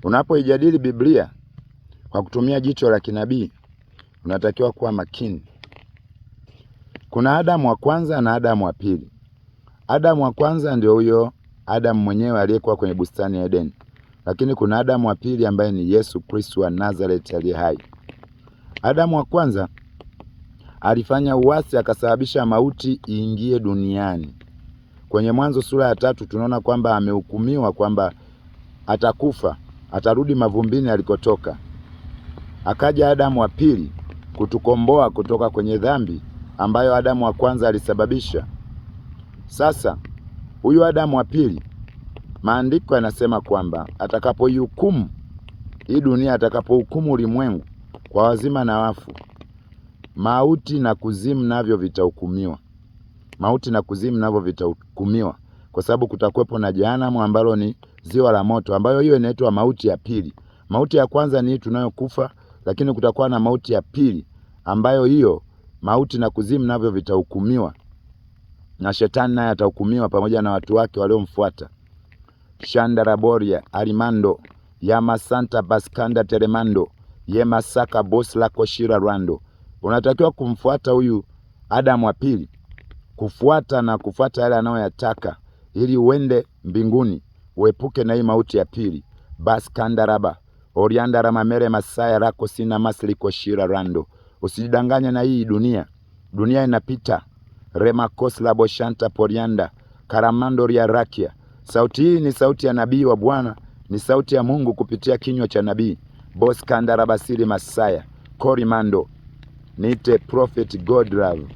Unapoijadili Biblia kwa kutumia jicho la kinabii, unatakiwa kuwa makini. Kuna Adamu wa kwanza na Adamu wa pili. Adamu wa kwanza ndio huyo Adamu mwenyewe aliyekuwa kwenye bustani ya Edeni. Lakini kuna Adamu wa pili ambaye ni Yesu Kristo wa Nazareth aliye hai. Adamu wa kwanza alifanya uasi, akasababisha mauti iingie duniani. Kwenye Mwanzo sura ya 3 tunaona kwamba amehukumiwa kwamba atakufa, atarudi mavumbini alikotoka. Akaja Adamu wa pili kutukomboa kutoka kwenye dhambi ambayo Adamu wa kwanza alisababisha. Sasa huyu Adamu wa pili, maandiko yanasema kwamba atakapoihukumu hii dunia, atakapohukumu ulimwengu kwa wazima na wafu, mauti na kuzimu navyo vitahukumiwa. Mauti na kuzimu navyo vitahukumiwa, kwa sababu kutakuwepo na jehanamu ambalo ni ziwa la moto, ambayo hiyo inaitwa mauti ya pili. Mauti ya kwanza ni hii tunayokufa, lakini kutakuwa na mauti ya pili ambayo hiyo mauti na kuzimu navyo vitahukumiwa, na shetani naye atahukumiwa pamoja na watu wake waliomfuata. Shandaraboria arimando yama santa baskanda telemando yema saka bosla koshira rwando. Unatakiwa kumfuata huyu Adamu wa pili, kufuata na kufuata yale anayoyataka, ili uende mbinguni, uepuke na hii mauti ya pili. Baskandaraba oriandara mamere masaya rako sina masli koshira rando. Usijidanganye na hii dunia. Dunia inapita. Rema kosla boshanta porianda karamando ria rakia. Sauti hii ni sauti ya nabii wa Bwana, ni sauti ya Mungu kupitia kinywa cha nabii. Boskandarabasiri masaya korimando nite prophet God love.